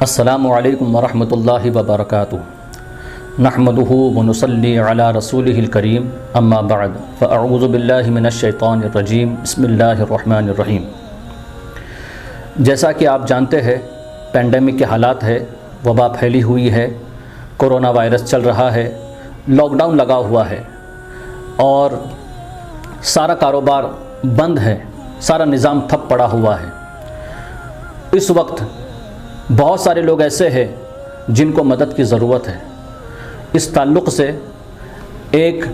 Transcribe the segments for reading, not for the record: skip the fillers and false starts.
अस्सलामु अलैकुम वरहमतुल्लाहि वबरकातुहू नहमदुहु व नुसल्ली अला रसूलिहिल करीम अम्मा बअद फ़अऊज़ु बिल्लाहि मिनश शैतानिर रजीम बिस्मिल्लाहिर रहमानिर रहीम। जैसा कि आप जानते हैं पेंडेमिक के हालात है, वबा फैली हुई है, कोरोना वायरस चल रहा है, लॉकडाउन लगा हुआ है और सारा कारोबार बंद है, सारा निज़ाम ठप पड़ा हुआ है। इस वक्त बहुत सारे लोग ऐसे हैं जिनको मदद की ज़रूरत है। इस ताल्लुक़ से एक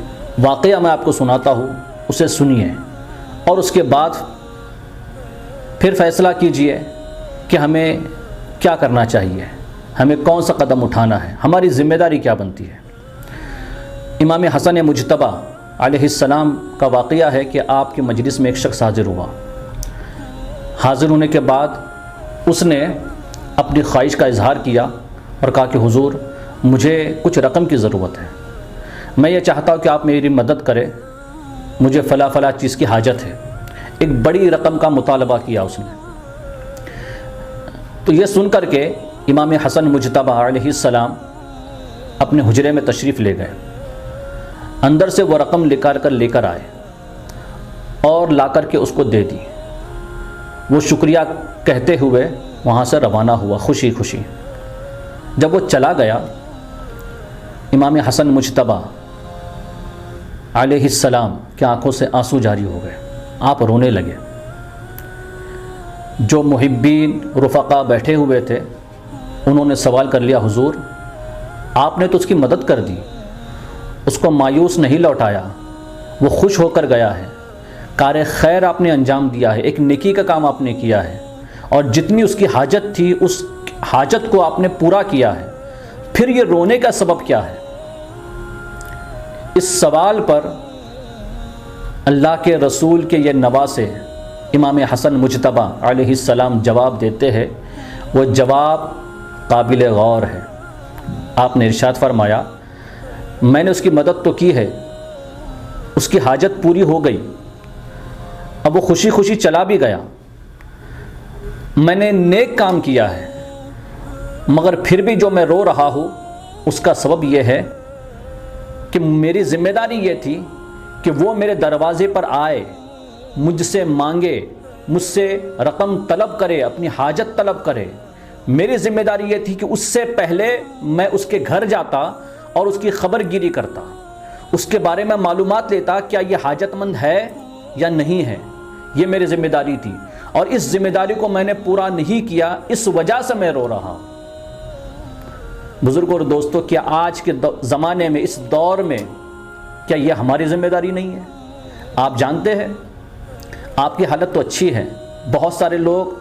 वाक़या मैं आपको सुनाता हूँ, उसे सुनिए और उसके बाद फिर फ़ैसला कीजिए कि हमें क्या करना चाहिए, हमें कौन सा कदम उठाना है, हमारी ज़िम्मेदारी क्या बनती है। इमाम हसन मुजतबा अलैहिस्सलाम का वाक़या है कि आपकी मजलिस में एक शख्स हाज़िर हुआ। हाज़िर होने के बाद उसने अपनी ख्वाहिश का इजहार किया और कहा कि हुजूर, मुझे कुछ रकम की ज़रूरत है, मैं ये चाहता हूँ कि आप मेरी मदद करें, मुझे फ़ला फ़ला चीज़ की हाजत है। एक बड़ी रकम का मुतालबा किया उसने। तो ये सुन कर के इमाम हसन मुजतबा अलैहिस्सलाम अपने हुजरे में तशरीफ़ ले गए, अंदर से वो रकम लेकर आए और ला कर के उसको दे दी। वो शुक्रिया कहते हुए वहाँ से रवाना हुआ खुशी खुशी। जब वो चला गया, इमाम हसन मुजतबा अलैहिस्सलाम की आंखों से आंसू जारी हो गए, आप रोने लगे। जो मुहिब्बीन रुफ़क़ा बैठे हुए थे उन्होंने सवाल कर लिया, हुजूर आपने तो उसकी मदद कर दी, उसको मायूस नहीं लौटाया, वो खुश होकर गया है, कार खैर आपने अंजाम दिया है, एक नेकी का काम आपने किया है और जितनी उसकी हाजत थी उस हाजत को आपने पूरा किया है, फिर ये रोने का सबब क्या है। इस सवाल पर अल्लाह के रसूल के ये नवासे इमाम हसन मुजतबा अलैहिस्सलाम जवाब देते हैं। वो जवाब काबिल गौर है। आपने इरशाद फरमाया, मैंने उसकी मदद तो की है, उसकी हाजत पूरी हो गई, अब वो खुशी खुशी चला भी गया, मैंने नेक काम किया है, मगर फिर भी जो मैं रो रहा हूँ उसका सबब यह है कि मेरी ज़िम्मेदारी ये थी कि वो मेरे दरवाज़े पर आए, मुझसे मांगे, मुझसे रकम तलब करे, अपनी हाजत तलब करे। मेरी ज़िम्मेदारी ये थी कि उससे पहले मैं उसके घर जाता और उसकी खबरगिरी करता, उसके बारे में मालूमात लेता, क्या ये हाजतमंद है या नहीं है। ये मेरी ज़िम्मेदारी थी और इस ज़िम्मेदारी को मैंने पूरा नहीं किया, इस वजह से मैं रो रहा हूँ। बुज़ुर्गों और दोस्तों, क्या आज के ज़माने में, इस दौर में, क्या यह हमारी ज़िम्मेदारी नहीं है। आप जानते हैं आपकी हालत तो अच्छी है, बहुत सारे लोग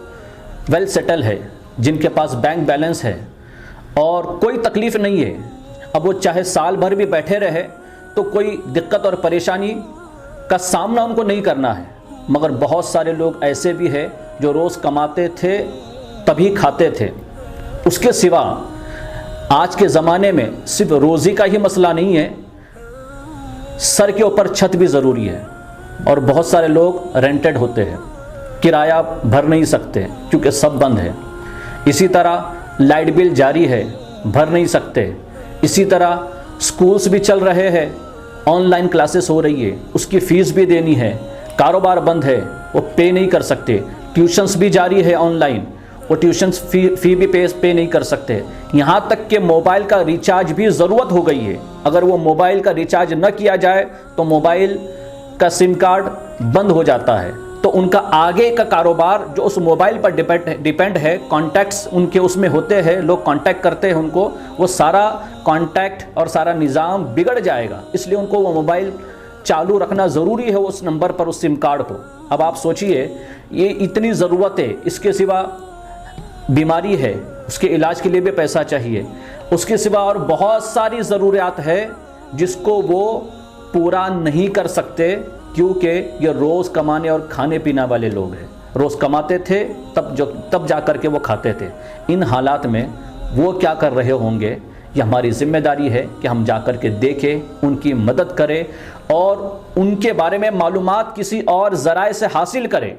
वेल सेटल है, जिनके पास बैंक बैलेंस है और कोई तकलीफ़ नहीं है। अब वो चाहे साल भर भी बैठे रहे तो कोई दिक्कत और परेशानी का सामना उनको नहीं करना है। मगर बहुत सारे लोग ऐसे भी हैं जो रोज़ कमाते थे तभी खाते थे, उसके सिवा आज के ज़माने में सिर्फ रोज़ी का ही मसला नहीं है, सर के ऊपर छत भी ज़रूरी है। और बहुत सारे लोग रेंटेड होते हैं, किराया भर नहीं सकते क्योंकि सब बंद है। इसी तरह लाइट बिल जारी है, भर नहीं सकते। इसी तरह स्कूल्स भी चल रहे हैं, ऑनलाइन क्लासेस हो रही है, उसकी फ़ीस भी देनी है, कारोबार बंद है, वो पे नहीं कर सकते। ट्यूशन्स भी जारी है ऑनलाइन, वो ट्यूशन्स फ़ी भी पे नहीं कर सकते। यहाँ तक कि मोबाइल का रिचार्ज भी ज़रूरत हो गई है। अगर वो मोबाइल का रिचार्ज न किया जाए तो मोबाइल का सिम कार्ड बंद हो जाता है। तो उनका आगे का कारोबार जो उस मोबाइल पर डिपेंड है, कॉन्टैक्ट्स उनके उसमें होते हैं, लोग कांटेक्ट करते हैं उनको, वो सारा कॉन्टैक्ट और सारा निज़ाम बिगड़ जाएगा। इसलिए उनको वो मोबाइल चालू रखना ज़रूरी है, उस नंबर पर, उस सिम कार्ड को। अब आप सोचिए, ये इतनी ज़रूरत है, इसके सिवा बीमारी है, उसके इलाज के लिए भी पैसा चाहिए, उसके सिवा और बहुत सारी ज़रूरियात है जिसको वो पूरा नहीं कर सकते, क्योंकि ये रोज़ कमाने और खाने पीने वाले लोग हैं। रोज़ कमाते थे तब जा कर के वो खाते थे। इन हालात में वो क्या कर रहे होंगे, ये हमारी ज़िम्मेदारी है कि हम जा कर के देखें, उनकी मदद करें और उनके बारे में मालूमात किसी और ज़राए से हासिल करें।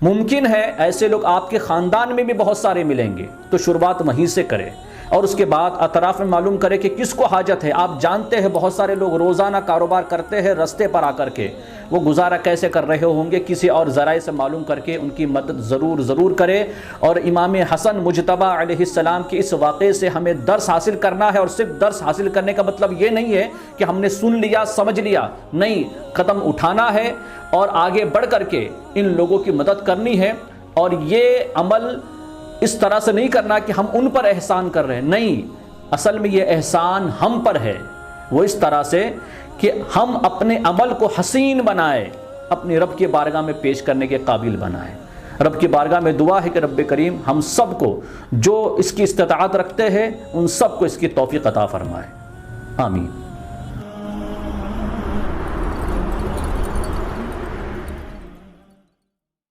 मुमकिन है ऐसे लोग आपके ख़ानदान में भी बहुत सारे मिलेंगे, तो शुरुआत वहीं से करें और उसके बाद अतराफ़ में मालूम करें कि किसको हाजत है। आप जानते हैं बहुत सारे लोग रोज़ाना कारोबार करते हैं, रास्ते पर आकर के वो गुजारा कैसे कर रहे होंगे, किसी और ज़राए से मालूम करके उनकी मदद ज़रूर करें। और इमाम हसन मुजतबा अलैहिस्सलाम के इस वाक़े से हमें दर्स हासिल करना है, और सिर्फ दर्स हासिल करने का मतलब ये नहीं है कि हमने सुन लिया समझ लिया, नहीं, कदम उठाना है और आगे बढ़ करके इन लोगों की मदद करनी है। और ये अमल इस तरह से नहीं करना कि हम उन पर एहसान कर रहे हैं, नहीं, असल में ये एहसान हम पर है। वो इस तरह से कि हम अपने अमल को हसीन बनाए, अपने रब की बारगाह में पेश करने के काबिल बनाए। रब की बारगाह में दुआ है कि रब करीम हम सब को जो इसकी इस्तिताअत रखते हैं उन सब को इसकी तौफीक अता फरमाए। आमीन।